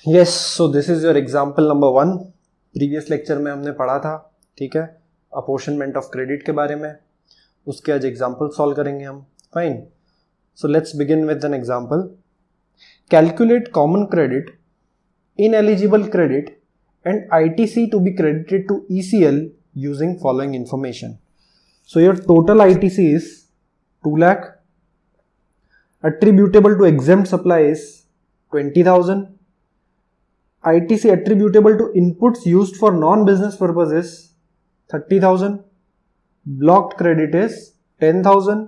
Yes, so this is your example number 1। Previous lecture में हमने पढ़ा था, ठीक है, अपोर्शनमेंट ऑफ क्रेडिट के बारे में। उसके आज एग्जाम्पल सॉल्व करेंगे हम। Fine, so let's begin with an example. Calculate common credit, ineligible credit and ITC to be credited to ECL using following information. So your total ITC is 2 lakh, attributable to exempt supply is 20,000, ITC attributable to inputs used for non-business purpose is 30,000, blocked credit is 10,000,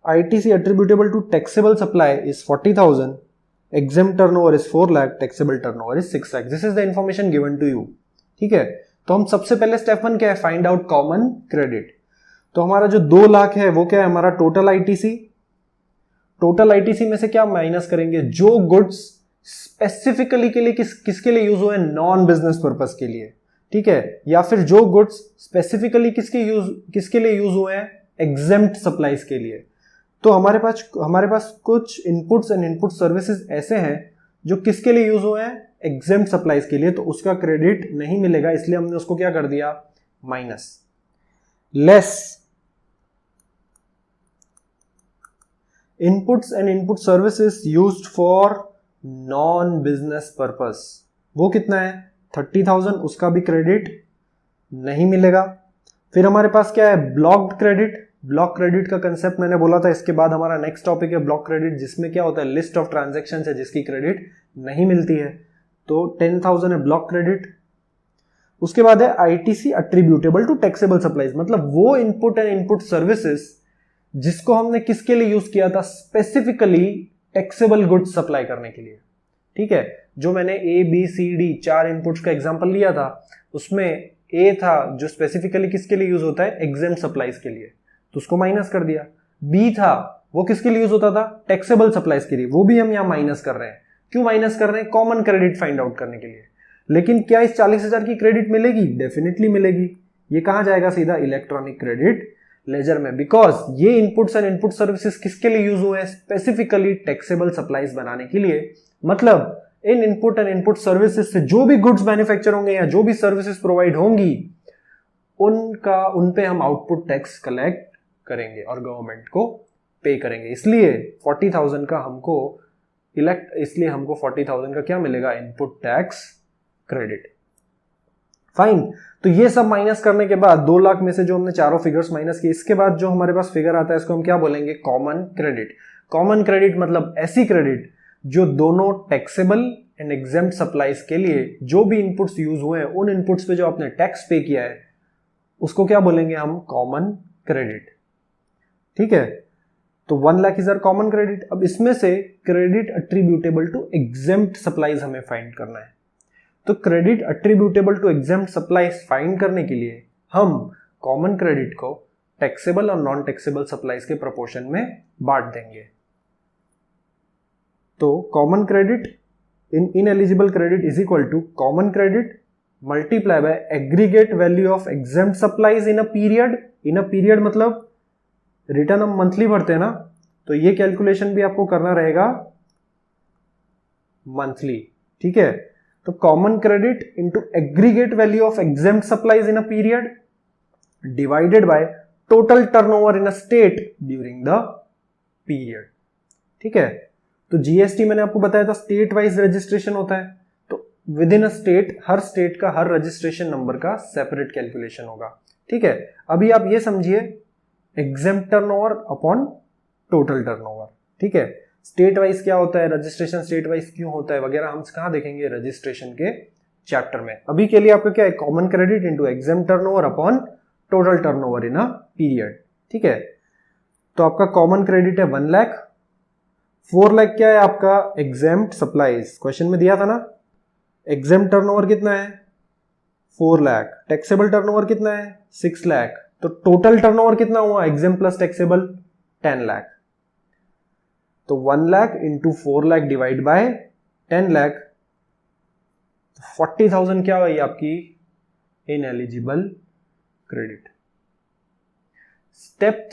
ITC attributable to taxable supply is 40,000, exempt turnover is 4 lakh, taxable turnover is 6 lakh. This is the information given to you. ठीक है, तो हम सबसे पहले step 1 क्या है, find out common credit. तो हमारा जो 2 लाख है वो क्या है, हमारा टोटल ITC। टोटल ITC में से क्या माइनस करेंगे, जो गुड्स स्पेसिफिकली के लिए किसके लिए यूज हुए, नॉन बिजनेस पर्पस के लिए, ठीक है, या फिर जो गुड्स स्पेसिफिकली किसके लिए यूज हुए हैं, एग्जेम्प्ट सप्लाईज के लिए। तो हमारे पास कुछ इनपुट्स एंड इनपुट सर्विसेज ऐसे हैं जो किसके लिए यूज हुए हैं, एग्जेम्प्ट सप्लाईज के लिए, तो उसका क्रेडिट नहीं मिलेगा, इसलिए हमने उसको क्या कर दिया, minus. Less inputs and input services used for non business purpose, वो कितना है, 30,000, उसका भी क्रेडिट नहीं मिलेगा। फिर हमारे पास क्या है, ब्लॉक्ड क्रेडिट। ब्लॉक क्रेडिट का कंसेप्ट मैंने बोला था, इसके बाद हमारा नेक्स्ट टॉपिक है ब्लॉक क्रेडिट, जिसमें क्या होता है, लिस्ट ऑफ ट्रांजैक्शंस है जिसकी क्रेडिट नहीं मिलती है, तो 10,000 है ब्लॉक क्रेडिट। उसके बाद है ITC अट्रीब्यूटेबल टू टैक्सेबल सप्लाईज, मतलब वो इनपुट एंड इनपुट सर्विसेज जिसको हमने किसके लिए यूज किया था, स्पेसिफिकली टैक्सेबल गुड्स सप्लाई करने के लिए, ठीक है। जो मैंने ABCD 4 इनपुट्स का एग्जांपल लिया था, उसमें A था जो स्पेसिफिकली किसके लिए यूज होता है, एग्जेम्प्ट सप्लाईज के लिए, तो उसको माइनस कर दिया। B था वो किसके लिए यूज होता था, टैक्सेबल सप्लाईज के लिए, वो भी हम यहां माइनस कर रहे हैं। क्यों माइनस कर रहे हैं, कॉमन क्रेडिट फाइंड आउट करने के लिए। लेकिन क्या इस 40,000 की क्रेडिट मिलेगी, डेफिनेटली मिलेगी। ये कहां जाएगा, सीधा इलेक्ट्रॉनिक क्रेडिट लेजर में, बिकॉज ये इनपुट्स एंड इनपुट सर्विसेज किसके लिए यूज हुए हैं, स्पेसिफिकली टैक्सेबल सप्लाईज बनाने के लिए। मतलब इन इनपुट एंड इनपुट सर्विसेज से जो भी गुड्स मैन्युफैक्चर होंगे या जो भी सर्विसेज प्रोवाइड होंगी, उन पे हम आउटपुट टैक्स कलेक्ट करेंगे और गवर्नमेंट को पे करेंगे। इसलिए 40,000 का हमको 40,000 का क्या मिलेगा, इनपुट टैक्स क्रेडिट। फाइन, तो ये सब माइनस करने के बाद 2 लाख में से जो हमने चारों फिगर्स माइनस किए, इसके बाद जो हमारे पास फिगर आता है इसको हम क्या बोलेंगे, कॉमन क्रेडिट। कॉमन क्रेडिट मतलब ऐसी क्रेडिट जो दोनों टैक्सेबल एंड एग्जेम्प्ट सप्लाईज के लिए जो भी इनपुट्स यूज हुए हैं, उन इनपुट्स पे जो आपने टैक्स पे किया है, उसको क्या बोलेंगे हम, कॉमन क्रेडिट, ठीक है। तो 1 lakh is our common credit. अब इसमें से credit attributable to exempt supplies हमें फाइंड करना है। तो credit attributable to exempt supplies find करने के लिए हम कॉमन क्रेडिट को टैक्सेबल और नॉन टैक्सेबल सप्लाईज के प्रोपोर्शन में बांट देंगे। तो common credit in ineligible credit is equal to common credit multiply by aggregate value of exempt supplies in a period. In a period मतलब रिटर्न हम monthly भरते हैं ना, तो ये कैलकुलेशन भी आपको करना रहेगा मंथली, ठीक है। तो common credit into aggregate value of exempt supplies in a period divided by total turnover in a state during the period, ठीक है। तो GST मैंने आपको बताया था स्टेट वाइज रजिस्ट्रेशन होता है, तो with in a state her state का हर रजिस्ट्रेशन नंबर का सेपरेट कैलकुलेशन होगा, ठीक है। अभी आप ये समझिए, exempt turnover upon total turnover, ठीक है। स्टेट वाइज क्या होता है, रजिस्ट्रेशन स्टेट वाइज क्यों होता है वगैरह हम कहां देखेंगे, रजिस्ट्रेशन के चैप्टर में। अभी के लिए आपका क्या है, common credit into exempt turnover upon total turnover in a period, ठीक है। तो आपका कॉमन क्रेडिट है 1 लाख, 4 लाख क्या है आपका, एग्जेम्प्ट सप्लाईज, क्वेश्चन में दिया था ना। एग्जेम्प्ट टर्नओवर कितना है, 4 लाख, टैक्सेबल टर्नओवर कितना है, 6 लाख, तो टोटल टर्नओवर कितना हुआ, एग्जेम्प्ट प्लस टैक्सेबल 10 लाख। तो 1 lakh into 4 lakh divide by 10 lakh, 40,000 क्या हुई आपकी इनएलिजिबल क्रेडिट। स्टेप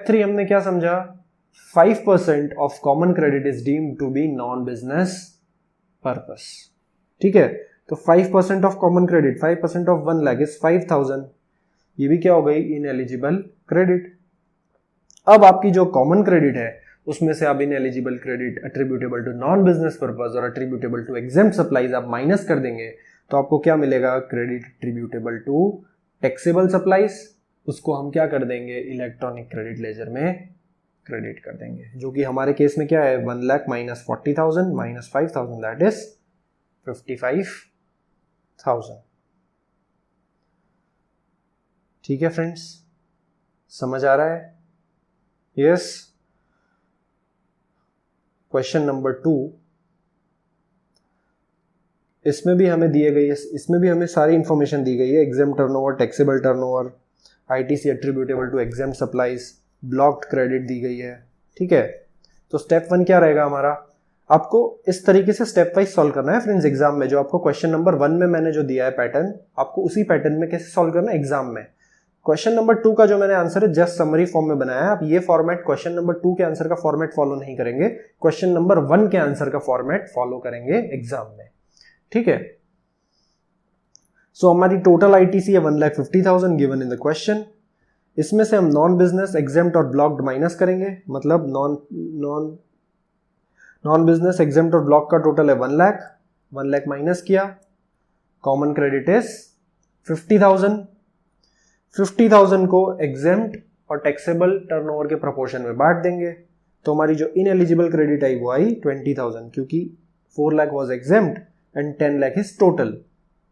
3 हमने क्या समझा, 5% of common credit is deemed to be non-business purpose. ठीक है, तो 5% of common credit, 5% of 1 lakh is 5000, ये भी क्या हो गई, इनएलिजिबल क्रेडिट। अब आपकी जो कॉमन क्रेडिट है उसमें से आप ineligible credit attributable to non business purpose और अट्रीब्यूटेबल टू एग्जेम्प्ट सप्लाईज आप माइनस कर देंगे, तो आपको क्या मिलेगा, credit attributable to taxable supplies, उसको हम क्या कर देंगे, इलेक्ट्रॉनिक क्रेडिट लेजर में क्रेडिट कर देंगे, जो कि हमारे केस में क्या है, 1 lakh minus 40,000 minus 5,000 that is 55,000। ठीक है फ्रेंड्स, समझ आ रहा है? यस। क्वेश्चन नंबर 2, इसमें भी हमें दिए गई है, इसमें भी हमें सारी इंफॉर्मेशन दी गई है, exempt turnover, taxable turnover, ITC attributable to exempt supplies, blocked credit दी गई है। ठीक है, तो स्टेप 1 क्या रहेगा हमारा, आपको इस तरीके से स्टेप वाइज सॉल्व करना है फ्रेंड्स एग्जाम में। जो आपको क्वेश्चन नंबर 1 में मैंने जो दिया है पैटर्न, आपको उसी पैटर्न में कैसे सॉल्व करना है एग्जाम में। क्वेश्चन नंबर 2 का जो मैंने आंसर है जस्ट समरी फॉर्म में बनाया है, आप ये फॉर्मेट क्वेश्चन नंबर 2 के आंसर का फॉर्मेट फॉलो नहीं करेंगे, क्वेश्चन नंबर 1 के आंसर का फॉर्मेट फॉलो करेंगे एग्जाम में। ठीक है, सो हमारी टोटल आईटीसी है 1,50,000 गिवन इन द क्वेश्चन। इसमें से हम नॉन बिजनेस, एग्जेम्प्ट और ब्लॉक्ड माइनस करेंगे, मतलब नॉन बिजनेस, एग्जेम्प्ट और ब्लॉक का टोटल है 1 लाख माइनस किया, कॉमन क्रेडिट इज 50,000 को एग्जेम्प्ट और टैक्सेबल टर्नओवर के प्रोपोर्शन में बांट देंगे, तो हमारी जो इनएलिजिबल क्रेडिट आई वो आई 20,000, क्योंकि 4 lakh was exempt and 10 lakh is total.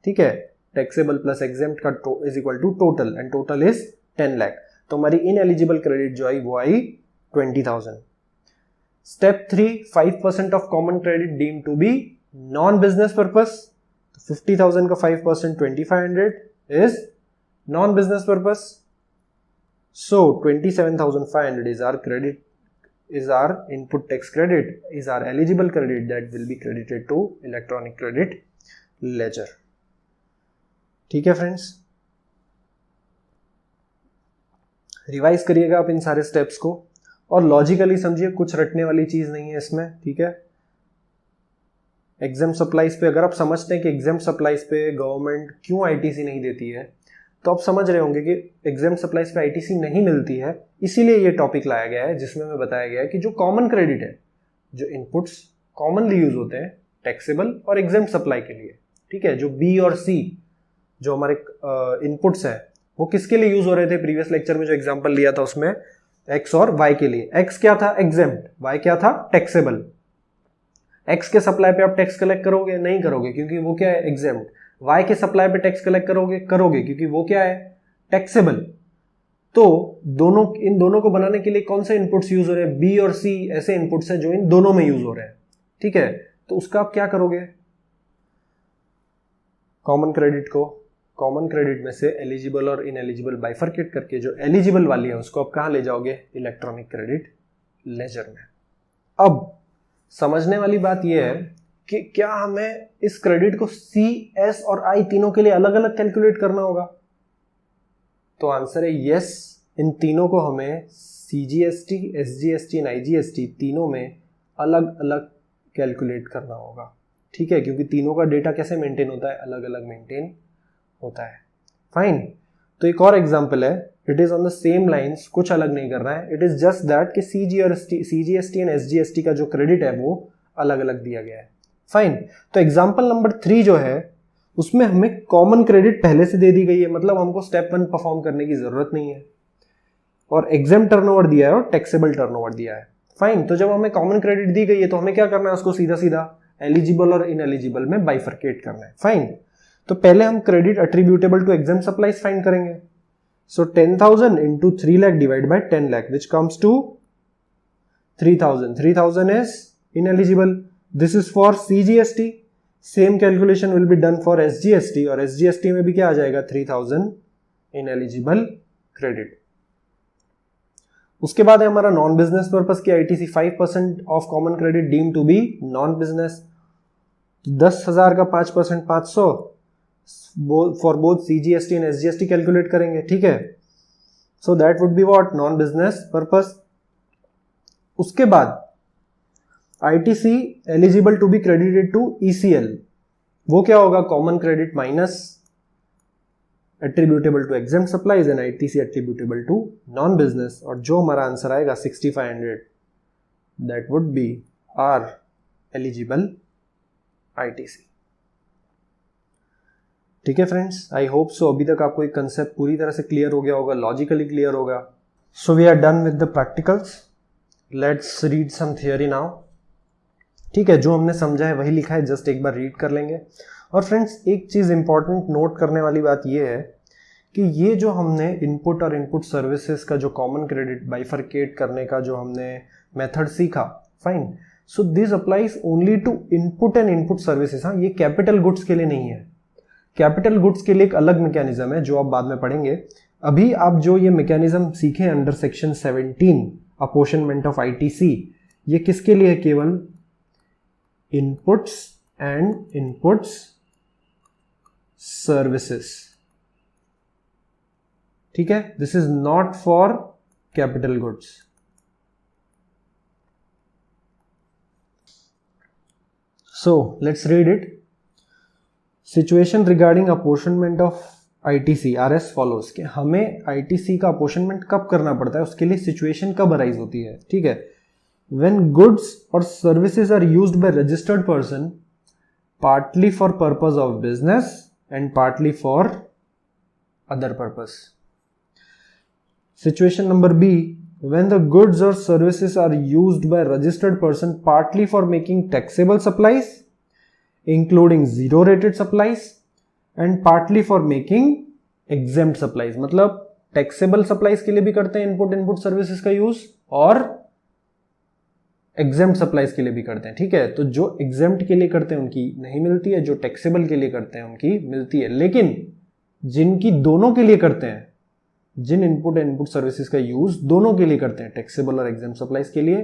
ठीक है, टैक्सेबल प्लस एग्जेम्प्ट का is equal to total and total is 10 lakh, तो हमारी इनएलिजिबल क्रेडिट जो आई वो आई 20,000। Step 3, 5% of common credit deem to be non business purpose, 50,000 का 5% 2,500 is non business purpose, so 27,500 is our credit, is our input tax credit, is our eligible credit that will be credited to electronic credit ledger। ठीक है friends, revise करिएगा आप इन सारे steps को और logically समझिए, कुछ रटने वाली चीज नहीं है इसमें। ठीक है, एग्जाम सप्लाईज पे अगर आप समझते हैं कि एग्जाम सप्लाईज पे गवर्नमेंट क्यों आईटीसी नहीं देती है, तो आप समझ रहे होंगे कि एग्जाम सप्लाईज पे आईटीसी नहीं मिलती है, इसीलिए ये टॉपिक लाया गया है, जिसमें हमें बताया गया है कि जो कॉमन क्रेडिट है, जो इनपुट्स कॉमनली यूज होते हैं टैक्सेबल और एग्जाम सप्लाई के लिए, ठीक है, जो बी और सी जो हमारे इनपुट्स है वो किसके लिए यूज हो रहे थे, प्रीवियस लेक्चर में जो एग्जाम्पल लिया था उसमें एक्स और वाई के लिए। एक्स क्या था, एग्जेम्प्ट, वाई क्या था, टैक्सेबल। एक्स के सप्लाई पे आप टैक्स कलेक्ट करोगे, नहीं करोगे, क्योंकि वो क्या है, एग्जेम्प्ट। वाई के सप्लाई पे टैक्स कलेक्ट करोगे, क्योंकि वो क्या है, टैक्सेबल। तो इन दोनों को बनाने के लिए कौन से इनपुट्स यूज हो रहे हैं, बी और सी ऐसे इनपुट्स हैं जो इन दोनों में यूज हो रहे हैं। ठीक है, तो उसका आप क्या करोगे, कॉमन क्रेडिट में से एलिजिबल और इनएलिजिबल बाइफरकेट करके जो एलिजिबल वाली है उसको आप कहां ले जाओगे, इलेक्ट्रॉनिक क्रेडिट लेजर में। अब समझने वाली बात यह है कि क्या हमें इस क्रेडिट को सी, एस और आई तीनों के लिए अलग अलग कैलकुलेट करना होगा, तो आंसर है यस। इन तीनों को हमें सीजीएसटी, एसजीएसटी एंड आईजीएसटी तीनों में अलग अलग कैलकुलेट करना होगा। ठीक है, क्योंकि तीनों का डेटा कैसे मेंटेन होता है, अलग अलग मेंटेन होता है। फाइन, तो एक और एग्जांपल है, it is on the same lines, कुछ अलग नहीं कर रहा है, इट इज जस्ट दैट कि सीजीएसटी एंड एसजीएसटी का जो क्रेडिट है वो अलग अलग दिया गया है। फाइन, तो एग्जांपल नंबर 3 जो है उसमें हमें कॉमन क्रेडिट पहले से दे दी गई है, मतलब हमको स्टेप 1 परफॉर्म करने की जरूरत नहीं है, और एग्जेम्प्ट टर्नओवर दिया है और टैक्सेबल टर्नओवर दिया है। फाइन, तो जब हमें कॉमन क्रेडिट दी गई है तो हमें क्या करना है, उसको सीधा सीधा एलिजिबल और इनएलिजिबल में बाइफरकेट करना है। फाइन, तो पहले हम credit attributable to exam supplies find करेंगे। So 10,000 into 3 lakh divided by 10 lakh which comes to 3,000. 3,000 is ineligible. This is for CGST. Same calculation will be done for SGST, और SGST में भी क्या आ जाएगा, 3,000 ineligible credit. उसके बाद है हमारा नॉन बिजनेस पर्पस की ITC, 5% of common credit deem to be non business, 10,000 का 5% 500 for both CGST and SGST calculate करेंगे। ठीक है, so that would be what, non business purpose. उसके बाद ITC eligible to be credited to ECL, वो क्या होगा? Common credit minus attributable to exempt supplies and ITC attributable to non business, और जो हमारा आंसर आएगा 6500, that would be our eligible ITC. ठीक है फ्रेंड्स, आई होप सो अभी तक आपको एक कंसेप्ट पूरी तरह से क्लियर हो गया होगा, लॉजिकली क्लियर होगा. So we are done with the practicals, let's read some theory now. ठीक है, जो हमने समझा है वही लिखा है, जस्ट एक बार रीड कर लेंगे. और फ्रेंड्स एक चीज़ इंपॉर्टेंट नोट करने वाली बात यह है कि ये जो हमने इनपुट और इनपुट सर्विसेज का जो कॉमन क्रेडिट बाइफरकेट करने का जो हमने मेथड सीखा, fine, so this applies only to input and input services. हाँ, ये कैपिटल गुड्स के लिए नहीं है. कैपिटल गुड्स के लिए एक अलग मैकेनिज्म है जो आप बाद में पढ़ेंगे. अभी आप जो ये मैकेनिज्म सीखे under section 17 apportionment of ITC, ये किसके लिए है? केवल इनपुट्स एंड इनपुट्स सर्विसेज. ठीक है, this is not for capital goods. So let's read it. Situation regarding apportionment of ITC R S follows के हमें ITC का अपोर्शनमेंट कब करना पड़ता है, उसके लिए सिचुएशन कब अराइज होती है. ठीक है, when goods or services are used by registered person partly for purpose of business and partly for other purpose. Situation number B, when the goods or services are used by registered person partly for making taxable supplies including zero rated supplies and partly for making exempt supplies. मतलब taxable supplies के लिए भी करते हैं input services का use और exempt supplies के लिए भी करते हैं. ठीक है, तो जो एग्जेम्प्ट के लिए करते हैं उनकी नहीं मिलती है, जो टैक्सेबल के लिए करते हैं उनकी मिलती है. लेकिन जिनकी दोनों के लिए करते हैं, जिन इनपुट एंड इनपुट सर्विसेज का यूज दोनों के लिए करते हैं, टैक्सेबल और एग्जेम्प्ट सप्लाईज के लिए,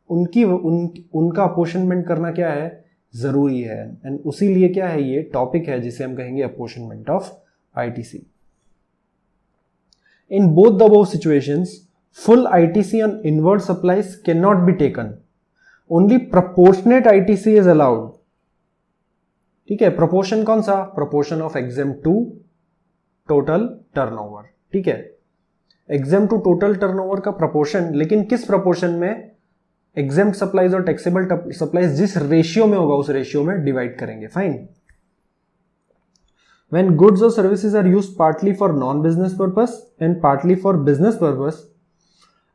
उनका अपोर्शनमेंट करना क्या है? जरूरी है. एंड उसी लिए क्या है, ये टॉपिक है जिसे हम कहेंगे apportionment of ITC. In both the above situations full ITC on inward supplies cannot be taken. Only proportionate ITC is allowed. ठीक है, proportion कौन सा? proportion of exempt to total turnover. ठीक है, exempt to total turnover का proportion, लेकिन किस proportion में? exempt supplies और taxable supplies जिस ratio में होगा उस ratio में divide करेंगे. Fine. When goods or services are used partly for non-business purpose and partly for business purpose,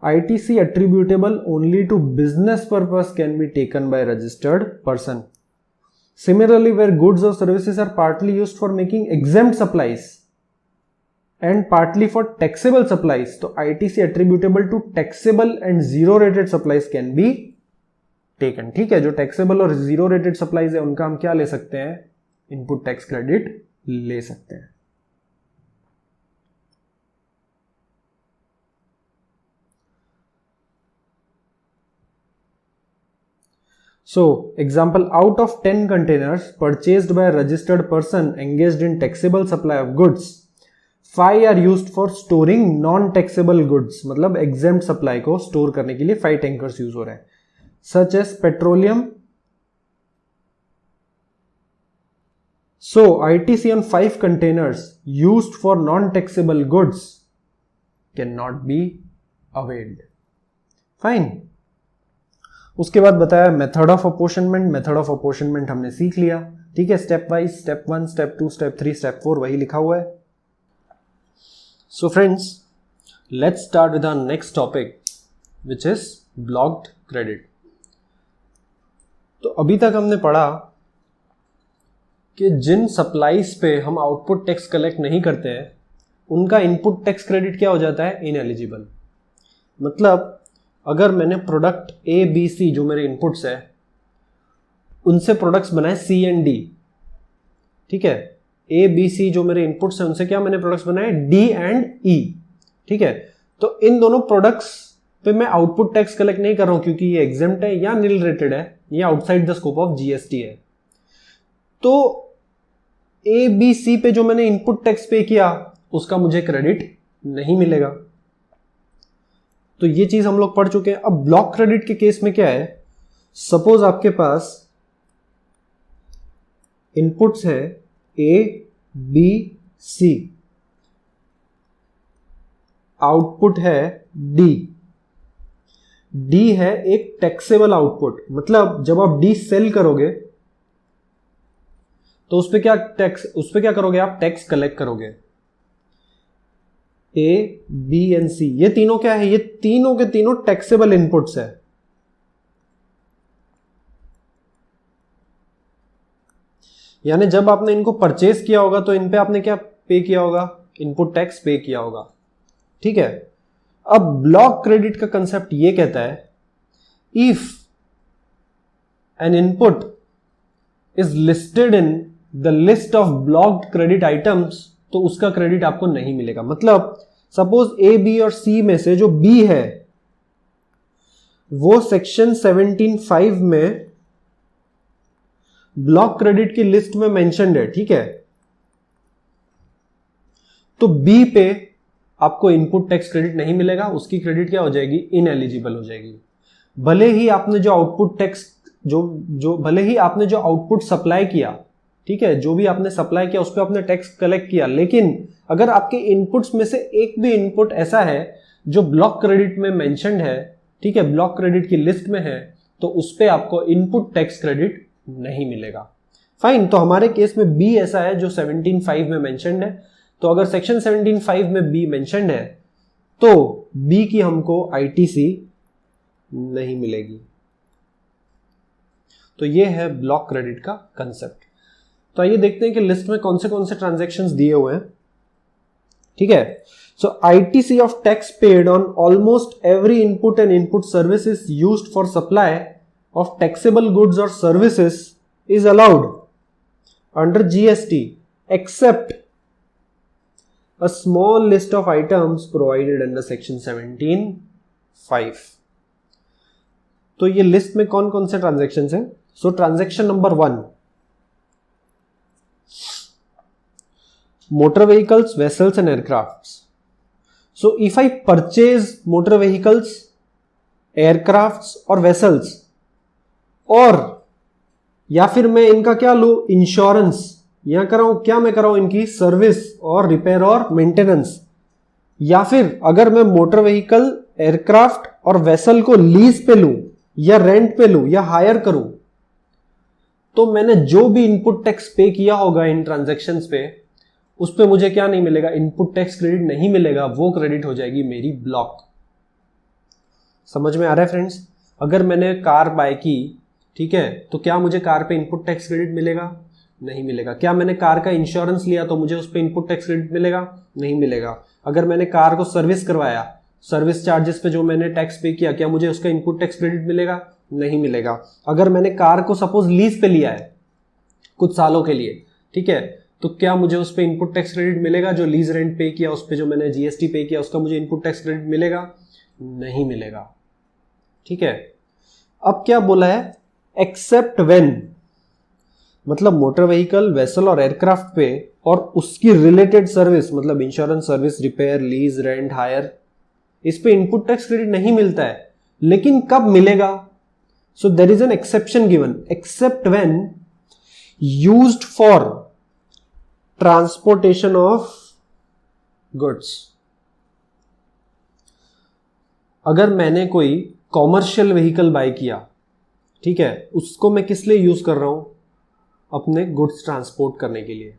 ITC attributable only to business purpose can be taken by registered person. Similarly, where goods or services are partly used for making exempt supplies and partly for taxable supplies, तो ITC attributable to taxable and zero rated supplies can be taken. ठीक है, जो taxable और zero rated supplies है उनका हम क्या ले सकते हैं? Input tax credit ले सकते हैं. So, example, out of 10 containers purchased by a registered person engaged in taxable supply of goods, 5 are used for storing non-taxable goods. मतलब exempt supply को store करने के लिए 5 tankers use हो रहे हैं. Such as petroleum. So, ITC on 5 containers used for non-taxable goods cannot be availed. Fine. उसके बाद बताया method of apportionment. Method of apportionment हमने सीख लिया. ठीक है, step wise, step 1, step 2, step 3, step 4 वही लिखा हुआ है. So friends, let's start with our next topic which is blocked credit. तो अभी तक हमने पढ़ा कि जिन सप्लाईज पे हम आउटपुट टैक्स कलेक्ट नहीं करते हैं उनका इनपुट टैक्स क्रेडिट क्या हो जाता है? इनएलिजिबल. मतलब अगर मैंने प्रोडक्ट ABC जो मेरे इनपुट्स है उनसे प्रोडक्ट्स बनाए C&D, ठीक है, ABC जो मेरे इनपुट्स है उनसे क्या मैंने प्रोडक्ट्स बनाए? D and E. ठीक है, तो इन दोनों प्रोडक्ट्स पे मैं आउटपुट टैक्स कलेक्ट नहीं कर रहा हूं क्योंकि ये एग्जेम्प्ट है या नील रेटेड है या outside the scope of GST है. तो ABC पे जो मैंने इनपुट टैक्स पे किया उसका मुझे क्रेडिट नहीं मिलेगा. तो ये चीज हम लोग पढ़ चुके हैं. अब ब्लॉक क्रेडिट के केस में क्या है सपोज आपके पास इनपुट्स है A, B, C, आउटपुट है D। D है एक टैक्सेबल आउटपुट, मतलब जब आप D सेल करोगे तो उस पे क्या करोगे आप? टैक्स कलेक्ट करोगे। A, B एंड C ये तीनों क्या है? ये तीनों के तीनों टैक्सेबल इनपुट्स है। यानी जब आपने इनको परचेज किया होगा तो इन पे आपने क्या पे किया होगा? इनपुट टैक्स पे किया होगा। ठीक है। अब ब्लॉक क्रेडिट का कंसेप्ट ये कहता है if N input is listed in the list of blocked credit items तो उसका क्रेडिट आपको नहीं मिलेगा। मतलब सपोज ए, बी और सी में से जो बी है वो सेक्शन 17(5) में ब्लॉक क्रेडिट की लिस्ट में मेंशन्ड है। ठीक है, तो बी पे आपको इनपुट टैक्स क्रेडिट नहीं मिलेगा, उसकी क्रेडिट क्या हो जाएगी? इनएलिजिबल हो जाएगी। भले ही आपने जो आउटपुट टैक्स भले ही आपने जो आउटपुट सप्लाई किया, ठीक है, जो भी आपने सप्लाई किया उस पर आपने टैक्स कलेक्ट किया, लेकिन अगर आपके इनपुट्स में से एक भी इनपुट ऐसा है जो ब्लॉक क्रेडिट में मेंशन्ड है, ठीक है, ब्लॉक क्रेडिट की लिस्ट में है, तो उस पर आपको इनपुट टैक्स क्रेडिट नहीं मिलेगा। फाइन, तो हमारे केस में बी ऐसा है जो 17(5) में मेंशन्ड है। तो अगर सेक्शन 17(5) में बी मेंशन्ड है तो बी की हमको आईटीसी नहीं मिलेगी। तो ये है ब्लॉक क्रेडिट का कंसेप्ट। तो आइए देखते हैं कि लिस्ट में कौन से ट्रांजैक्शंस दिए हुए हैं। ठीक है, so ITC of tax paid on almost every input and input services used for supply of taxable goods or services is allowed under GST except a small list of items provided under section 17(5). तो ये list में कौन कौन से transactions हैं? सो transaction number 1, motor vehicles, vessels and aircrafts. So if I purchase motor vehicles, aircrafts और vessels, और या फिर मैं इनका क्या लूं? इंश्योरेंस, या कराऊं क्या? मैं कराऊं इनकी सर्विस और रिपेयर और मेंटेनेंस। या फिर अगर मैं मोटर व्हीकल, एयरक्राफ्ट और वेसल को लीज पे लूं या रेंट पे लूं या हायर करूं, तो मैंने जो भी इनपुट टैक्स पे किया होगा इन ट्रांजैक्शंस पे, उस पे मुझे क्या नहीं मिलेगा? इनपुट टैक्स क्रेडिट नहीं मिलेगा, वो क्रेडिट हो जाएगी मेरी ब्लॉक। समझ में आ रहा है फ्रेंड्स? अगर मैंने कार बाय की, ठीक है, तो क्या मुझे कार पे इनपुट टैक्स क्रेडिट मिलेगा? नहीं मिलेगा। क्या मैंने कार का इंश्योरेंस लिया तो मुझे उस पे इनपुट टैक्स क्रेडिट मिलेगा? नहीं मिलेगा। अगर मैंने कार को सर्विस करवाया, सर्विस चार्जेस पे जो मैंने टैक्स पे किया, क्या मुझे उसका इनपुट टैक्स क्रेडिट मिलेगा? नहीं मिलेगा। अगर मैंने कार को सपोज लीज पे लिया है कुछ सालों के लिए, ठीक है, तो क्या मुझे उस पे इनपुट टैक्स क्रेडिट मिलेगा? जो लीज रेंट पे किया उस पे जो मैंने जीएसटी पे किया उसका मुझे इनपुट टैक्स क्रेडिट मिलेगा? नहीं मिलेगा। ठीक है, अब क्या बोला है? एक्सेप्ट व्हेन, मतलब मोटर व्हीकल, वेसल और एयरक्राफ्ट पे और उसकी रिलेटेड सर्विस, मतलब insurance service, repair, lease, rent, hire, इस पे इनपुट टैक्स क्रेडिट नहीं मिलता है। लेकिन कब मिलेगा? So there is an exception given, except when used for transportation of goods. अगर मैंने कोई कॉमर्शियल व्हीकल बाय किया, ठीक है, उसको मैं किस लिए यूज कर रहा हूं? अपने गुड्स ट्रांसपोर्ट करने के लिए।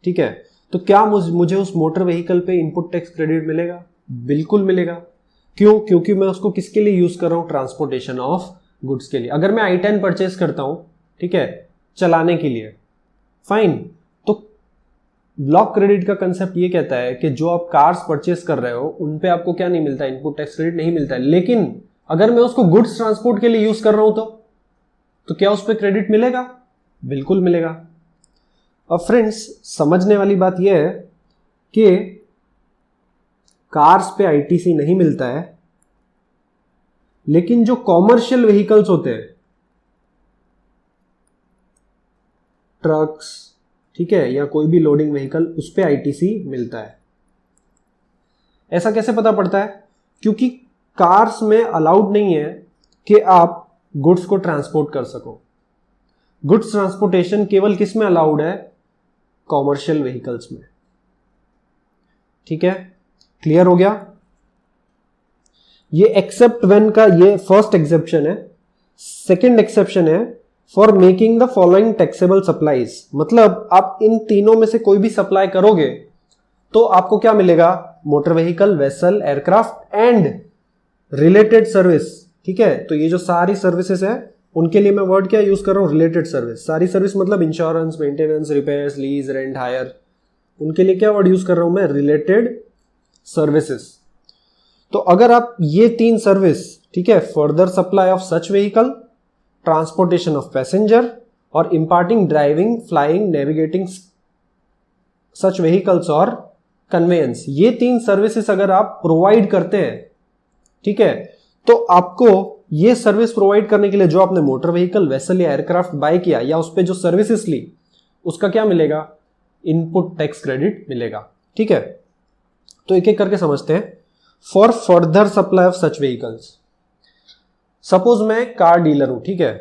ठीक है, तो क्या मुझे उस मोटर व्हीकल पे इनपुट टैक्स क्रेडिट मिलेगा? बिल्कुल मिलेगा। क्यों? क्योंकि मैं उसको किसके लिए यूज कर रहा हूं? ट्रांसपोर्टेशन ऑफ गुड्स के लिए। अगर मैं i10 परचेज करता हूं, ठीक है, चलाने के लिए, फाइन, तो ब्लॉक क्रेडिट का कंसेप्ट ये कहता है कि जो आप कार्स परचेज कर रहे हो उन पे आपको क्या नहीं मिलता? इनपुट टैक्स क्रेडिट नहीं मिलता है। लेकिन अगर मैं उसको गुड्स ट्रांसपोर्ट के लिए यूज कर रहा हूं तो क्या उस पर क्रेडिट मिलेगा? बिल्कुल मिलेगा। अब फ्रेंड्स, समझने वाली बात यह है कि कार्स पे आईटीसी नहीं मिलता है, लेकिन जो कॉमर्शियल व्हीकल्स होते हैं, ट्रक्स, ठीक है, या कोई भी लोडिंग व्हीकल, उस पे आईटीसी मिलता है। ऐसा कैसे पता पड़ता है? क्योंकि कार्स में अलाउड नहीं है कि आप गुड्स को ट्रांसपोर्ट कर सको। गुड्स ट्रांसपोर्टेशन केवल किस में अलाउड है? कॉमर्शियल व्हीकल्स में। ठीक है, क्लियर हो गया? ये एक्सेप्ट व्हेन का ये फर्स्ट एक्सेप्शन है। सेकंड एक्सेप्शन है for making the following taxable supplies. मतलब आप इन तीनों में से कोई भी सप्लाई करोगे तो आपको क्या मिलेगा? Motor vehicle, vessel, aircraft and related service. ठीक है, तो ये जो सारी सर्विसेज है उनके लिए मैं वर्ड क्या यूज कर रहा हूं? Related service. सारी सर्विस मतलब insurance, maintenance, repairs, lease, rent, hire, उनके लिए क्या वर्ड यूज कर रहा हूं मैं? Related services. तो अगर आप ये तीन सर्विस, ठीक है, further supply of such vehicle, transportation of passenger और imparting, driving, flying, navigating such vehicles और कन्वेयंस, ये तीन सर्विसेज अगर आप प्रोवाइड करते हैं, ठीक है, तो आपको ये सर्विस प्रोवाइड करने के लिए जो आपने मोटर व्हीकल, वेसल या एयरक्राफ्ट बाय किया या उस पर जो सर्विसेज ली, उसका क्या मिलेगा? इनपुट टैक्स क्रेडिट मिलेगा। ठीक है, तो एक एक करके समझते हैं। For further supply of such vehicles, suppose मैं कार डीलर हूं, ठीक है,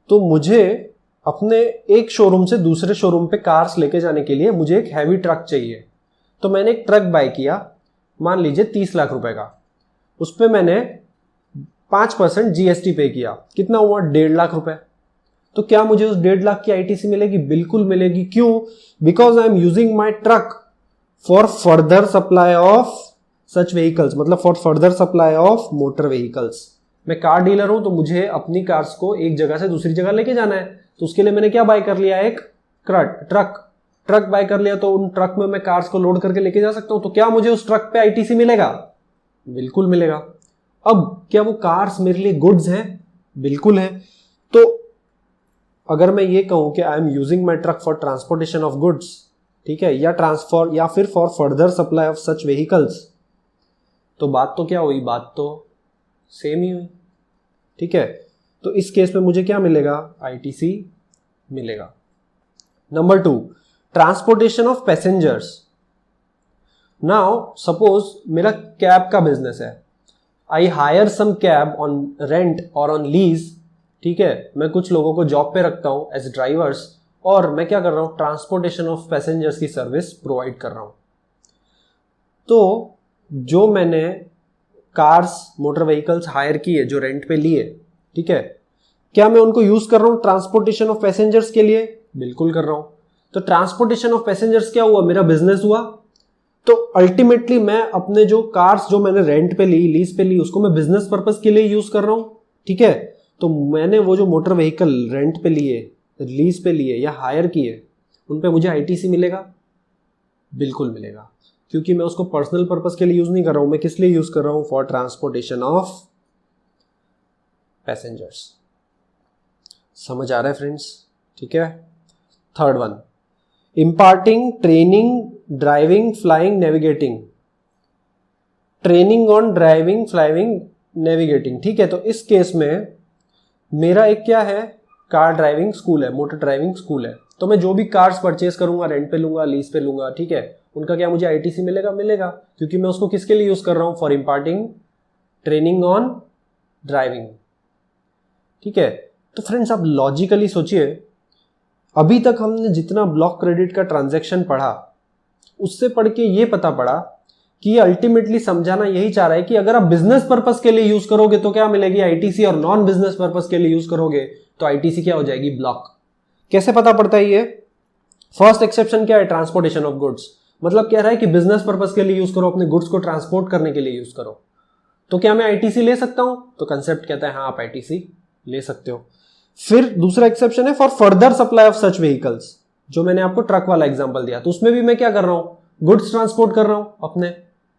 तो मुझे अपने एक शोरूम से दूसरे शोरूम पे कार्स लेके जाने के लिए मुझे एक हैवी ट्रक चाहिए। तो मैंने एक ट्रक बाय किया, मान लीजिए 30 लाख रुपए का, उस पर मैंने 5% जीएसटी पे किया, कितना हुआ? 1.5 लाख रुपए। तो क्या मुझे उस 1.5 लाख की आईटीसी मिलेगी? बिल्कुल मिलेगी। क्यों? Because I am using my truck for further supply of such vehicles, मतलब for further supply of motor vehicles. मैं कार डीलर हूं तो मुझे अपनी कार्स को एक जगह से दूसरी जगह लेके जाना है, तो उसके लिए मैंने क्या बाय कर लिया? एक ट्रक बाय कर लिया। तो उन ट्रक में मैं कार्स को लोड करके लेके जा सकता हूं। तो क्या मुझे उस ट्रक पे आईटीसी मिलेगा? बिल्कुल मिलेगा। अब क्या वो कार्स मेरे लिए गुड्स हैं? बिल्कुल है। तो अगर मैं ये कहूं कि आई am using my truck for transportation of goods, ठीक है, या ट्रांसफर या फिर for further supply of such vehicles, तो बात तो क्या हुई? बात तो सेम ही हुई। ठीक है, तो इस केस में मुझे क्या मिलेगा? आईटीसी मिलेगा। Number 2, transportation of passengers. Now suppose मेरा कैब का बिजनेस है, I hire some cab on rent और ऑन लीज। ठीक है, मैं कुछ लोगों को जॉब पे रखता हूं एज ड्राइवर्स, और मैं क्या कर रहा हूं? ट्रांसपोर्टेशन ऑफ पैसेंजर्स की सर्विस प्रोवाइड कर रहा हूं। तो जो मैंने कार्स, मोटर व्हीकल्स हायर किए, जो रेंट पे लिए, ठीक है, क्या मैं उनको यूज कर रहा हूं ट्रांसपोर्टेशन ऑफ पैसेंजर्स के लिए? बिल्कुल कर रहा हूं। तो ट्रांसपोर्टेशन ऑफ पैसेंजर्स क्या हुआ? मेरा बिजनेस हुआ। तो अल्टीमेटली मैं अपने जो कार्स जो मैंने रेंट पे ली, लीज पे ली, उसको मैं बिजनेस पर्पस के लिए यूज कर रहा हूं। ठीक है, तो मैंने वो जो मोटर व्हीकल रेंट पे लिए, लीज पे लिए या हायर किए, उन पे मुझे आईटीसी मिलेगा? बिल्कुल मिलेगा, क्योंकि मैं उसको पर्सनल पर्पस के लिए यूज नहीं कर रहा हूं। मैं किस लिए यूज कर रहा हूं? For transportation of passengers. समझ आ रहा है फ्रेंड्स? ठीक है। Third one, imparting, training, driving, flying, navigating. Training on driving, flying, navigating. ठीक है, तो इस केस में मेरा एक क्या है? कार ड्राइविंग स्कूल है, मोटर ड्राइविंग स्कूल है। तो मैं जो भी कार्स परचेज करूंगा, रेंट पे लूंगा, लीज पे लूंगा, ठीक है, उनका क्या मुझे आईटीसी मिलेगा? मिलेगा, क्योंकि मैं उसको किसके लिए यूज कर रहा हूं? For imparting training on driving. ठीक है, तो फ्रेंड्स आप लॉजिकली सोचिए, अभी तक हमने जितना ब्लॉक क्रेडिट का ट्रांजैक्शन पढ़ा, उससे पढ़ के ये पता पड़ा कि ये अल्टीमेटली समझाना यही चाह रहा है कि अगर आप बिजनेस पर्पस के लिए यूज करोगे तो क्या मिलेगी? आईटीसी, और नॉन बिजनेस पर्पस के लिए यूज करोगे तो आईटीसी क्या हो जाएगी? ब्लॉक। कैसे पता पड़ता है ये? फर्स्ट एक्सेप्शन क्या है? Transportation of goods. मतलब कह रहा है कि बिजनेस पर्पस के लिए यूज करो, अपने गुड्स को ट्रांसपोर्ट करने के लिए यूज करो। तो क्या मैं आईटीसी ले सकता हूं? तो कंसेप्ट कहता है हाँ, आप आईटीसी ले सकते हो। फिर दूसरा एक्सेप्शन है for further supply of such vehicles, जो मैंने आपको ट्रक वाला एग्जांपल दिया, तो उसमें भी मैं क्या कर रहा हूं? गुड्स ट्रांसपोर्ट कर रहा हूं अपने।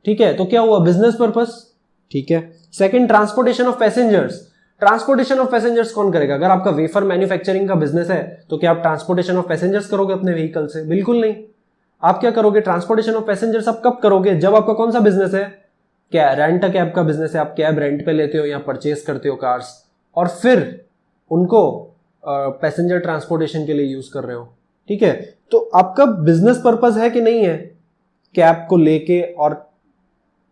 ठीक है, तो क्या हुआ? Business purpose. ठीक है। Second, transportation of passengers. Transportation of passengers कौन करेगा? अगर आपका वेफर मैन्युफैक्चरिंग का बिजनेस है तो क्या आप ट्रांसपोर्टेशन ऑफ पैसेंजर्स करोगे अपने व्हीकल से? बिल्कुल नहीं। आप क्या करोगे? ट्रांसपोर्टेशन ऑफ पैसेंजर्स आप कब करोगे? जब आपका कौन सा बिजनेस है? क्या रेंट अ कैब का बिजनेस है, आप कैब रेंट पे लेते हो या परचेज करते हो कार्स, और फिर उनको पैसेंजर ट्रांसपोर्टेशन के लिए यूज कर रहे हो। ठीक है, तो आपका बिजनेस पर्पस है कि नहीं है कैब को लेके और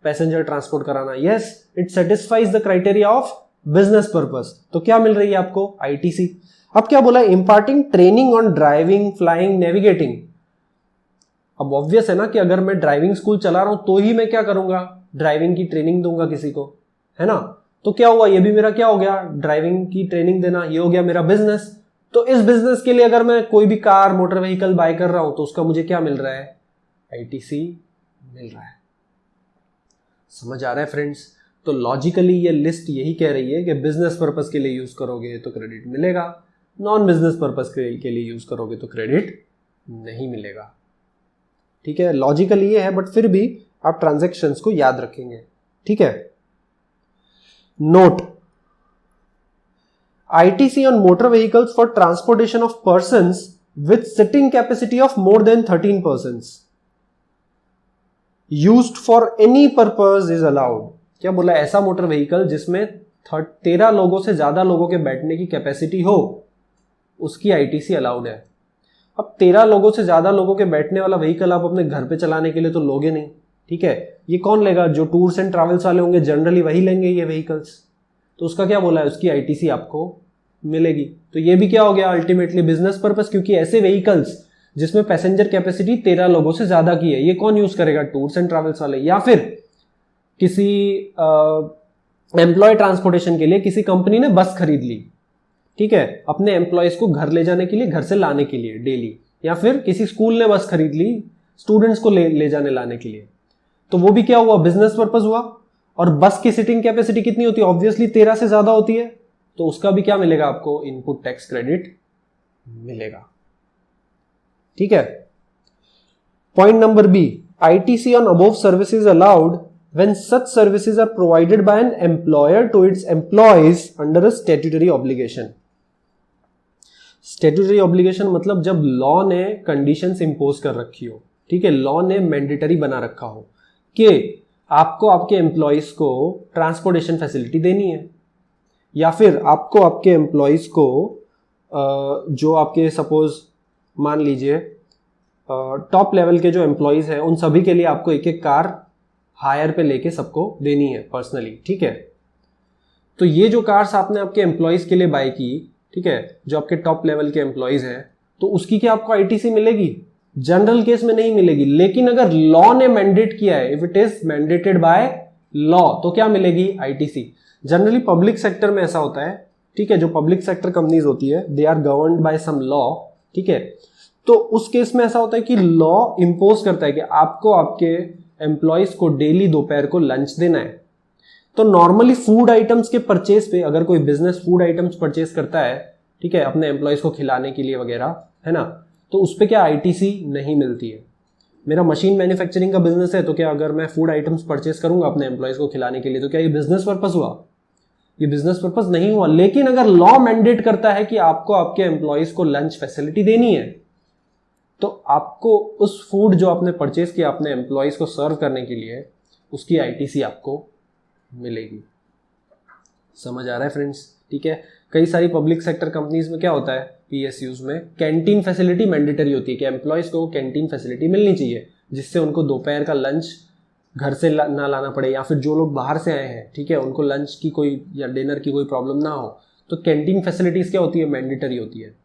पैसेंजर ट्रांसपोर्ट कराना? Yes, it satisfies the criteria of business purpose, तो क्या मिल रही है आपको? आईटीसी। अब क्या बोला? Imparting training on driving, flying, navigating. अब ऑब्वियस है ना कि अगर मैं ड्राइविंग स्कूल चला रहा हूं तो ही मैं क्या करूंगा? ड्राइविंग की ट्रेनिंग दूंगा किसी को, है ना? तो क्या हुआ? ये भी मेरा क्या हो गया? ड्राइविंग की ट्रेनिंग देना, ये हो गया मेरा बिजनेस। तो इस बिजनेस के लिए अगर मैं कोई भी कार, मोटर व्हीकल बाय कर रहा हूं तो उसका मुझे क्या मिल रहा है? आईटीसी मिल रहा है। समझ आ रहा है फ्रेंड्स? तो लॉजिकली ये लिस्ट यही कह रही है कि बिजनेस पर्पस के लिए यूज करोगे तो क्रेडिट मिलेगा, नॉन बिजनेस पर्पस के लिए यूज करोगे तो क्रेडिट नहीं मिलेगा। ठीक है, लॉजिकल ये है, बट फिर भी आप ट्रांजैक्शंस को याद रखेंगे। ठीक है, note, ITC on motor vehicles for transportation of persons with sitting capacity of more than 13 persons used for any purpose is allowed। क्या बोला? ऐसा मोटर व्हीकल जिसमें 13 लोगों से ज्यादा लोगों के बैठने की कैपेसिटी हो, उसकी आईटीसी अलाउड है। अब 13 लोगों से ज्यादा लोगों के बैठने वाला व्हीकल आप अपने घर पे चलाने के लिए तो लोगे नहीं। ठीक है, ये कौन लेगा? जो टूर्स एंड ट्रैवल्स वाले होंगे जनरली वही लेंगे ये व्हीकल्स। तो उसका क्या बोला है? उसकी आईटीसी आपको मिलेगी। तो ये भी क्या हो गया? अल्टीमेटली बिजनेस पर्पस, क्योंकि ऐसे व्हीकल्स जिसमें पैसेंजर कैपेसिटी 13 लोगों से ज्यादा की है, ये कौन यूज करेगा? टूर्स एंड ट्रैवल्स वाले, या फिर किसी एम्प्लॉय ट्रांसपोर्टेशन के लिए किसी कंपनी ने बस खरीद ली, ठीक है, अपने एम्प्लॉयज को घर ले जाने के लिए, घर से लाने के लिए डेली, या फिर किसी स्कूल ने बस खरीद ली स्टूडेंट्स को ले जाने लाने के लिए, तो वो भी क्या हुआ? बिजनेस पर्पस हुआ। और बस की सिटिंग कैपेसिटी कितनी होती है? ऑब्वियसली 13 से ज्यादा होती है, तो उसका भी क्या मिलेगा आपको? इनपुट टैक्स क्रेडिट मिलेगा। ठीक है, point number B, ITC on above services allowed when such services are provided by an employer to its employees under a statutory obligation। Statutory obligation मतलब जब लॉ ने कंडीशंस इंपोज कर रखी हो, ठीक है, लॉ ने मैंडेटरी बना रखा हो कि आपको आपके एम्प्लॉयज को ट्रांसपोर्टेशन फैसिलिटी देनी है, या फिर आपको आपके एम्प्लॉयज को जो आपके सपोज मान लीजिए टॉप लेवल के जो एम्प्लॉयज हैं उन सभी के लिए आपको एक एक कार हायर पे लेके सबको देनी है पर्सनली। ठीक है, तो ये जो कार्स आपने आपके एम्प्लॉयज के लिए बाय की, ठीक है, जो आपके टॉप लेवल के एम्प्लॉयज हैं, तो उसकी क्या आपको आईटीसी मिलेगी? जनरल केस में नहीं मिलेगी, लेकिन अगर लॉ ने मैंडेट किया है, if it is mandated by law, तो क्या मिलेगी? आईटीसी। जनरली पब्लिक सेक्टर में ऐसा होता है, ठीक है, जो पब्लिक सेक्टर कंपनीज होती है they are governed by some law, ठीक है, तो उस केस में ऐसा होता है कि लॉ इंपोज करता है कि आपको आपके एम्प्लॉयज को डेली दोपहर को लंच देना है। तो नॉर्मली फूड आइटम्स के परचेज पे, अगर कोई बिजनेस फूड आइटम्स परचेज करता है, ठीक है, अपने एम्प्लॉयज को खिलाने के लिए वगैरह, है ना, तो उस पे क्या आईटीसी नहीं मिलती है। मेरा मशीन मैन्युफैक्चरिंग का बिजनेस है, तो क्या अगर मैं फूड आइटम्स परचेज करूंगा अपने एम्प्लॉयज को खिलाने के लिए, तो क्या ये बिजनेस पर्पस हुआ? ये बिजनेस पर्पस नहीं हुआ। लेकिन अगर लॉ मैंडेट करता है कि आपको आपके एम्प्लॉयज को लंच फैसिलिटी देनी है, तो आपको उस फूड जो आपने परचेज किया अपने एम्प्लॉयज को सर्व करने के लिए, उसकी आईटीसी आपको मिलेगी। समझ आ रहा है फ्रेंड्स? ठीक है, कई सारी पब्लिक सेक्टर कंपनीज में क्या होता है, पीएसयूज में कैंटीन फैसिलिटी मैंडेटरी होती है कि एम्प्लॉयज को कैंटीन फैसिलिटी मिलनी चाहिए, जिससे उनको दोपहर का लंच घर से ना लाना पड़े, या फिर जो लोग बाहर से आए हैं, ठीक है, उनको लंच की कोई या डिनर की कोई प्रॉब्लम ना हो। तो कैंटीन फैसिलिटीज क्या होती है? मैंडेटरी होती है।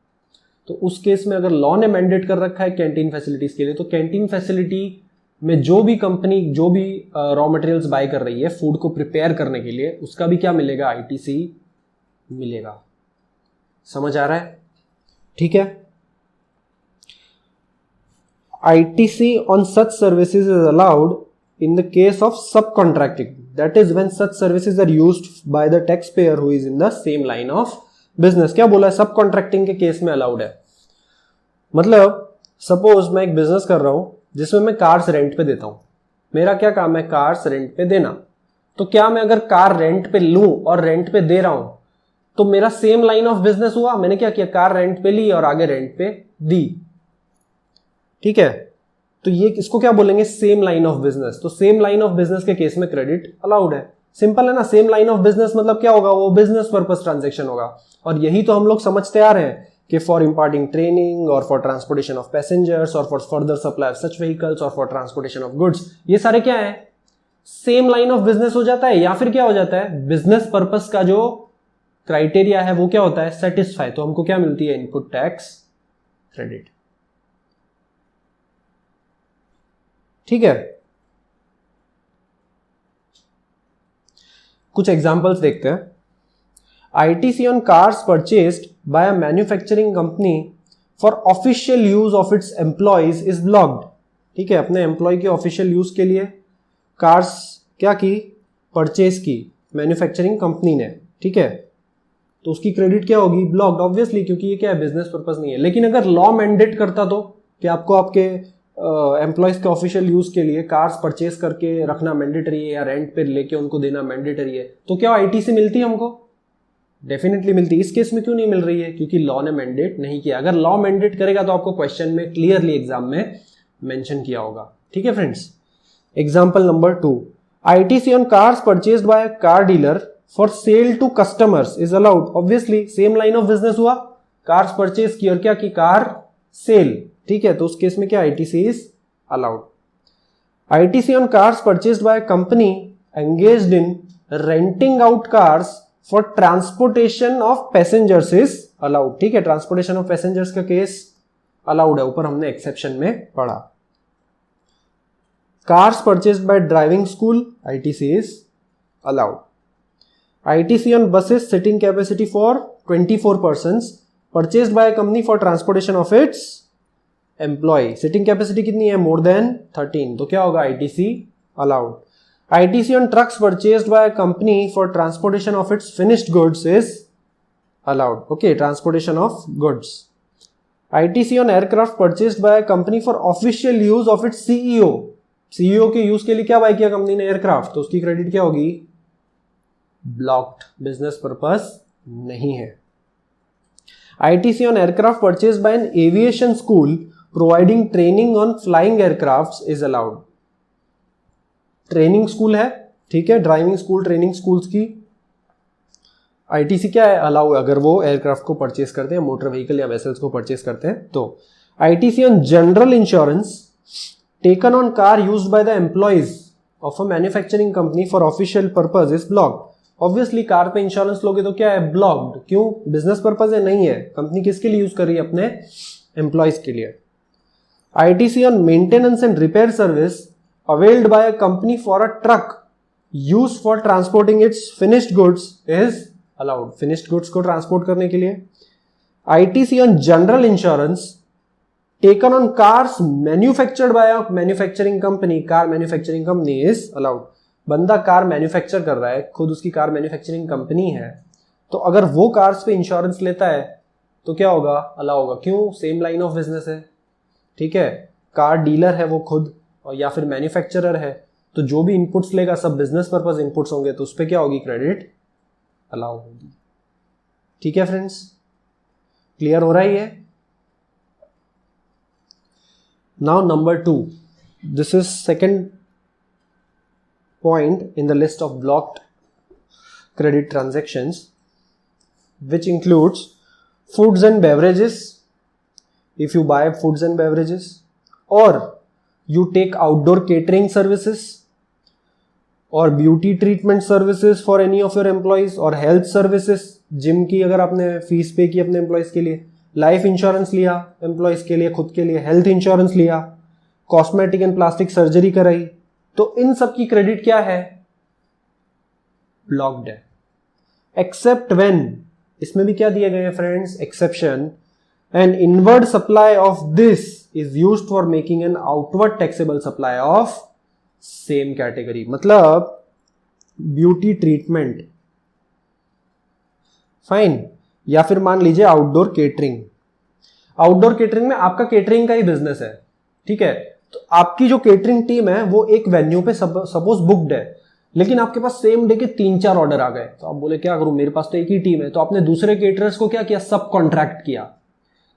तो उस केस में अगर लॉ ने मैंडेट कर रखा है कैंटीन फैसिलिटीज के लिए, तो कैंटीन फैसिलिटी में जो भी कंपनी जो भी रॉ मटेरियल्स बाय कर रही है फूड को प्रिपेयर करने के लिए, उसका भी क्या मिलेगा? आईटीसी मिलेगा। समझ आ रहा है? ठीक है, ITC on such services is allowed in the case of subcontracting, that is when such services are used by the taxpayer who is in the same line of business। क्या बोला है? सब कॉन्ट्रैक्टिंग के केस में allowed है। मतलब suppose मैं एक बिजनेस कर रहा हूं जिसमें मैं कार्स रेंट पे देता हूं, मेरा क्या काम है? कार्स रेंट पे देना। तो क्या मैं अगर कार रेंट पे लूं और रेंट पे दे रहा हूं, तो मेरा सेम लाइन ऑफ बिजनेस हुआ? मैंने क्या किया? कार रेंट पे ली और आगे रेंट पे दी, ठीक है, तो ये इसको क्या बोलेंगे? Same line of business. तो सेम लाइन ऑफ बिजनेस के केस में क्रेडिट अलाउड है। सिंपल है ना? सेम लाइन ऑफ बिजनेस मतलब क्या होगा? वो बिजनेस पर्पस ट्रांजैक्शन होगा। और यही तो हम लोग समझते आ रहे हैं कि फॉर इंपार्टिंग ट्रेनिंग और फॉर ट्रांसपोर्टेशन ऑफ पैसेंजर्स और for further supply of such vehicles और फॉर ट्रांसपोर्टेशन ऑफ गुड्स, ये सारे क्या है? सेम लाइन ऑफ बिजनेस हो जाता है। या फिर क्या हो जाता है? बिजनेस पर्पस का जो क्राइटेरिया है वो क्या होता है, सेटिस्फाई, तो हमको क्या मिलती है, इनपुट टैक्स क्रेडिट। ठीक है, कुछ एग्जांपल्स देखते हैं। ITC on cars purchased by a manufacturing company for official use of its employees is blocked। ठीक है, अपने एम्प्लॉय के ऑफिशियल यूज के लिए कार्स क्या की, परचेज की मैन्युफैक्चरिंग कंपनी ने। ठीक है, तो उसकी क्रेडिट क्या होगी, ब्लॉक्ड, ऑब्वियसली, क्योंकि ये क्या है, बिजनेस पर्पस नहीं है। लेकिन अगर लॉ मैंडेट करता तो कि आपको आपके एम्प्लॉयज के ऑफिशियल यूज के लिए कार्स परचेज करके रखना मैंडेटरी है या रेंट पे लेके उनको देना मैंडेटरी है, तो क्या ITC मिलती है हमको, डेफिनेटली मिलती है। इस केस में क्यों नहीं मिल रही है, क्योंकि लॉ ने मैंडेट नहीं किया। अगर लॉ मैंडेट करेगा तो आपको क्वेश्चन में क्लियरली एग्जाम में मेंशन किया होगा। ठीक है friends, example number 2, ITC on cars purchased by a car dealer for sale to customers is allowed। Obviously same line of business हुआ, कार्स परचेज की और क्या की, कार सेल। ठीक है, तो उस केस में क्या, ITC is allowed. ITC on cars purchased by a company engaged in renting out cars for transportation of passengers is allowed। ठीक है, ट्रांसपोर्टेशन ऑफ पैसेंजर्स का केस अलाउड है, ऊपर हमने एक्सेप्शन में पढ़ा। Cars purchased bye driving school, ITC is allowed. ITC on buses sitting capacity for 24 persons purchased by a company for transportation of its employee। Sitting capacity कितनी है, more than 13, तो क्या होगा, ITC allowed. ITC on trucks purchased by a company for transportation of its finished goods is allowed। Okay, transportation of goods। ITC on aircraft purchased by a company for official use of its CEO। CEO के use के लिए क्या bye किया company ने, aircraft, तो उसकी credit क्या होगी, ब्लॉक्ड, बिजनेस पर्पस नहीं है। ITC on aircraft purchased by an aviation school providing training on flying aircrafts is allowed। Training school है, ठीक है, ड्राइविंग स्कूल, ट्रेनिंग स्कूल्स की ITC क्या है, अलाउ है, अगर वो एयरक्राफ्ट को परचेज करते हैं, मोटर व्हीकल या वेसल्स को परचेज करते हैं तो। ITC on general insurance taken on car used by the employees of a manufacturing company for official purpose is blocked। Obviously car पे इंश्योरेंस लोगे तो क्या है, ब्लॉक्ड, क्यों, बिजनेस पर्पस है, नहीं है, कंपनी किसके लिए यूज कर रही है, अपने एम्प्लॉयज के लिए। ITC on maintenance and repair service availed by a company for a truck used for transporting its finished goods is allowed। finished goods को ट्रांसपोर्ट करने के लिए। ITC on general insurance taken on cars manufactured by a manufacturing company, car manufacturing company is allowed। बंदा car manufacture कर रहा है, खुद उसकी कार मैन्युफैक्चरिंग कंपनी है, तो अगर वो कार्स पे इंश्योरेंस लेता है तो क्या होगा, अलाउ होगा, क्यों, सेम लाइन ऑफ बिजनेस है। ठीक है, कार डीलर है वो खुद, और या फिर मैन्युफैक्चरर है, तो जो भी इनपुट्स लेगा सब बिजनेस पर्पस इनपुट्स होंगे, तो उस पर क्या होगी, क्रेडिट अलाउ होगी। ठीक है फ्रेंड्स, क्लियर हो रहा है ये। Now number 2, this is second point in the list of blocked credit transactions, which includes foods and beverages। if you buy foods and beverages, or you take outdoor catering services, or beauty treatment services for any of your employees, or health services, gym की अगर आपने fees पे की अपने employees के लिए, life insurance लिया employees के लिए, खुद के लिए हेल्थ इंश्योरेंस लिया, कॉस्मेटिक एंड प्लास्टिक सर्जरी कराई, तो इन सब की क्रेडिट क्या है, ब्लॉक्ड है। एक्सेप्ट व्हेन, इसमें भी क्या दिए गए हैं friends, exception, an inward supply of this is used for making an outward taxable supply of same category. मतलब ब्यूटी ट्रीटमेंट, फाइन, या फिर मान लीजिए आउटडोर केटरिंग। आउटडोर केटरिंग में आपका केटरिंग का ही बिजनेस है, ठीक है, तो आपकी जो केटरिंग टीम है वो एक वेन्यू पे सपोज बुक्ड है, लेकिन आपके पास सेम डे के 3-4 ऑर्डर आ गए, तो आप बोले क्या करूं, मेरे पास तो एक ही टीम है, तो आपने दूसरे केटरर्स को क्या किया, सब कॉन्ट्रैक्ट किया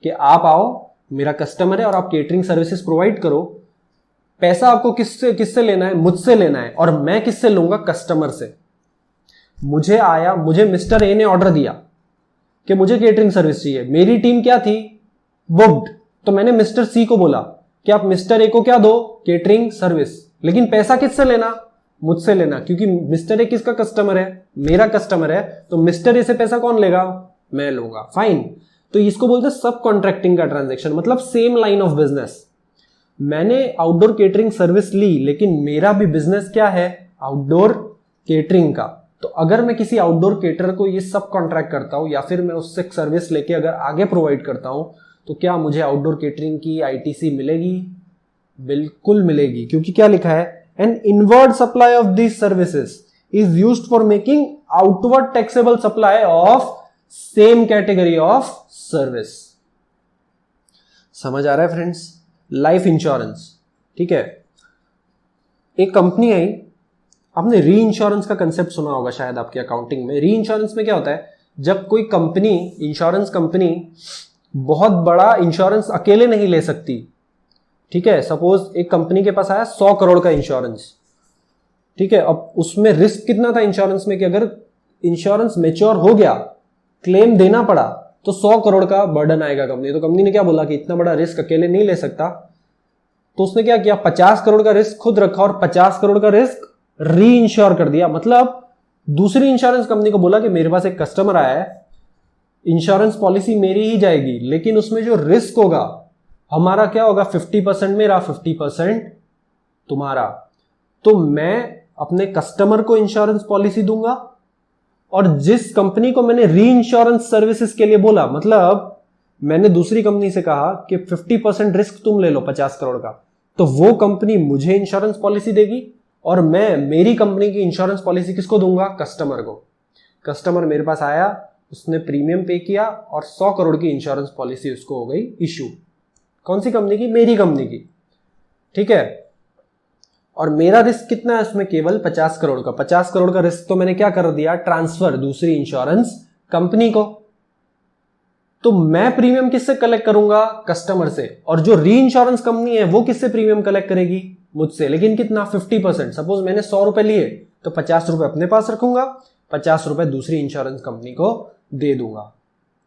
कि आप आओ, मेरा कस्टमर है और आप केटरिंग सर्विसेज प्रोवाइड करो, पैसा आपको किससे लेना है, मुझसे लेना है, और मैं किससे लूंगा, कस्टमर से। मुझे मिस्टर ए ने ऑर्डर दिया कि मुझे केटरिंग सर्विस चाहिए, मेरी टीम क्या थी, बुक्ड, तो मैंने मिस्टर सी को बोला कि आप मिस्टर ए को क्या दो, केटरिंग सर्विस, लेकिन पैसा किससे लेना, मुझसे लेना, क्योंकि मिस्टर ए किसका कस्टमर है, मेरा कस्टमर है, तो मिस्टर ए से पैसा कौन लेगा, मैं लूंगा, फाइन। तो इसको बोलते हैं सब कॉन्ट्रैक्टिंग का ट्रांजैक्शन, मतलब सेम लाइन ऑफ बिजनेस। मैंने आउटडोर केटरिंग सर्विस ली, लेकिन मेरा भी बिजनेस क्या है, आउटडोर केटरिंग का। तो अगर मैं किसी आउटडोर केटरर को ये सब कॉन्ट्रैक्ट करता हूं, या फिर मैं उससे सर्विस लेके अगर आगे प्रोवाइड करता हूं, तो क्या मुझे आउटडोर केटरिंग की आईटीसी मिलेगी, बिल्कुल मिलेगी, क्योंकि क्या लिखा है, an inward supply of these services is used for making outward taxable supply of same category of service. समझ आ रहा है फ्रेंड्स? लाइफ इंश्योरेंस, ठीक है, एक कंपनी आई, आपने री इंश्योरेंस का कंसेप्ट सुना होगा शायद आपकी अकाउंटिंग में। री इंश्योरेंस में क्या होता है, जब कोई कंपनी, इंश्योरेंस कंपनी बहुत बड़ा इंश्योरेंस अकेले नहीं ले सकती, ठीक है, सपोज एक कंपनी के पास आया 100 करोड़ का इंश्योरेंस, ठीक है, अब उसमें रिस्क कितना था इंश्योरेंस में कि अगर इंश्योरेंस मैच्योर हो गया, क्लेम देना पड़ा, तो 100 करोड़ का बर्डन आएगा कंपनी। तो कंपनी ने क्या बोला कि इतना बड़ा रिस्क अकेले नहीं ले सकता, तो उसने क्या किया, 50 करोड़ का रिस्क खुद रखा और 50 करोड़ का रिस्क री इंश्योर कर दिया। मतलब दूसरी इंश्योरेंस कंपनी को बोला कि मेरे पास एक कस्टमर आया है, इंश्योरेंस पॉलिसी मेरी ही जाएगी, लेकिन उसमें जो रिस्क होगा हमारा क्या होगा, 50% मेरा, 50% तुम्हारा। तो मैं अपने कस्टमर को इंश्योरेंस पॉलिसी दूंगा, और जिस कंपनी को मैंने री इंश्योरेंस सर्विसेज के लिए बोला, मतलब मैंने दूसरी कंपनी से कहा कि 50% रिस्क तुम ले लो 50 करोड़ का, तो वो कंपनी मुझे इंश्योरेंस पॉलिसी देगी, और मैं मेरी कंपनी की इंश्योरेंस पॉलिसी किसको दूंगा, कस्टमर को। कस्टमर मेरे पास आया, उसने प्रीमियम पे किया, और 100 करोड़ की इंश्योरेंस पॉलिसी उसको हो गई इशू। कौन सी कंपनी की, मेरी कंपनी की, ठीक है। और मेरा रिस्क कितना है उसमें, केवल 50 करोड़ का। 50 करोड़ का रिस्क तो मैंने क्या कर दिया, ट्रांसफर दूसरी इंश्योरेंस कंपनी को। तो मैं प्रीमियम किससे कलेक्ट करूंगा, कस्टमर से, और जो री इंश्योरेंस कंपनी है वो किससे प्रीमियम कलेक्ट करेगी, मुझसे, लेकिन कितना, 50%। सपोज मैंने 100 रुपए लिए, तो 50 रुपए अपने पास रखूंगा, 50 रुपए दूसरी इंश्योरेंस कंपनी को दे दूंगा,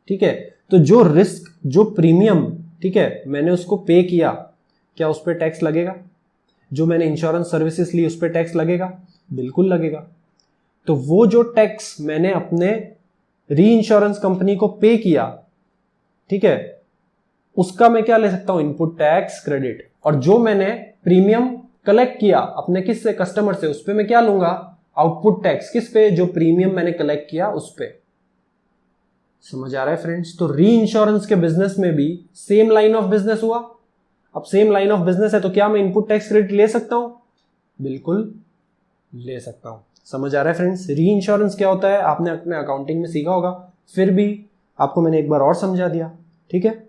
ठीक है। तो जो रिस्क, जो प्रीमियम, ठीक है, मैंने उसको पे किया, क्या उस पर टैक्स लगेगा, जो मैंने इंश्योरेंस सर्विसेज ली उस पर टैक्स लगेगा, बिल्कुल लगेगा। तो वो जो टैक्स मैंने अपने री इंश्योरेंस कंपनी को पे किया, ठीक है, उसका मैं क्या ले सकता हूं, इनपुट टैक्स क्रेडिट। और जो मैंने प्रीमियम कलेक्ट किया अपने किससे, कस्टमर से, उस पे मैं क्या लूंगा, आउटपुट टैक्स। किस पे, जो प्रीमियम मैंने कलेक्ट किया उस पे। समझ आ रहा है फ्रेंड्स? तो री इंश्योरेंस के बिजनेस में भी सेम लाइन ऑफ बिजनेस हुआ। अब सेम लाइन ऑफ बिजनेस है तो क्या मैं इनपुट टैक्स क्रेडिट ले सकता हूं, बिल्कुल ले सकता हूं। समझ आ रहा है फ्रेंड्स? री इंश्योरेंस क्या होता है आपने अपने अकाउंटिंग में सीखा होगा, फिर भी आपको मैंने एक बार और समझा दिया, ठीक है।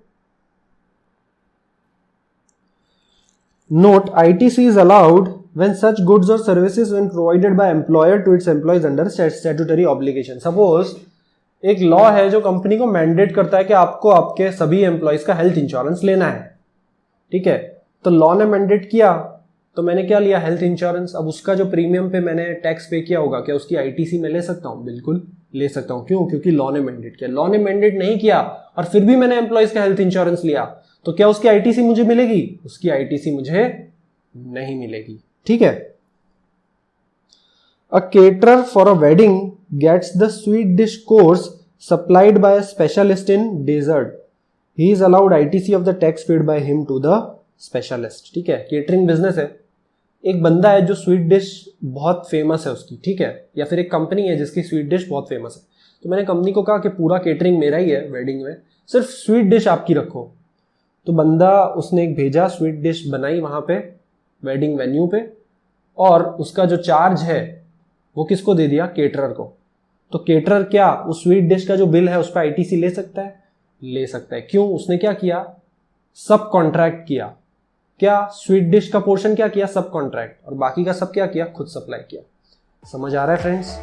Note, ITC is allowed when such goods or services when provided by employer to its employees under statutory obligation. Suppose एक लॉ है जो कंपनी को मैंडेट करता है कि आपको आपके सभी एम्प्लॉयज का हेल्थ इंश्योरेंस लेना है, ठीक है। तो लॉ ने मैंडेट किया, तो मैंने क्या लिया, हेल्थ इंश्योरेंस। अब उसका जो प्रीमियम पे मैंने टैक्स पे किया होगा, क्या उसकी आईटीसी में ले सकता हूं, बिल्कुल ले सकता हूं। क्यों, क्योंकि लॉ ने मैंडेट किया। लॉ ने मैंडेट नहीं किया और फिर भी मैंने एम्प्लॉयज का हेल्थ इंश्योरेंस लिया, तो क्या उसकी आईटीसी मुझे मिलेगी, उसकी आईटीसी मुझे नहीं मिलेगी, ठीक है। A caterer for a wedding gets the sweet dish course supplied by a specialist in dessert, he is allowed ITC of the tax paid by him to the specialist, ठीक है। केटरिंग बिजनेस है, एक बंदा है जो sweet dish बहुत famous है उसकी, ठीक है, या फिर एक कंपनी है जिसकी स्वीट डिश बहुत फेमस है। तो मैंने कंपनी को कहा कि पूरा केटरिंग मेरा ही है वेडिंग में, सिर्फ स्वीट डिश आपकी रखो। तो बंदा, उसने एक भेजा, स्वीट डिश बनाई वहां पे वेडिंग वेन्यू पे, और उसका जो चार्ज है वो किसको दे दिया, केटरर को। तो केटरर क्या उस स्वीट डिश का जो बिल है उस पर आईटीसी ले सकता है, ले सकता है। क्यों, उसने क्या किया, सब कॉन्ट्रैक्ट किया। क्या, स्वीट डिश का पोर्शन क्या किया, सब कॉन्ट्रैक्ट, और बाकी का सब क्या किया, खुद सप्लाई किया। समझ आ रहा है फ्रेंड्स?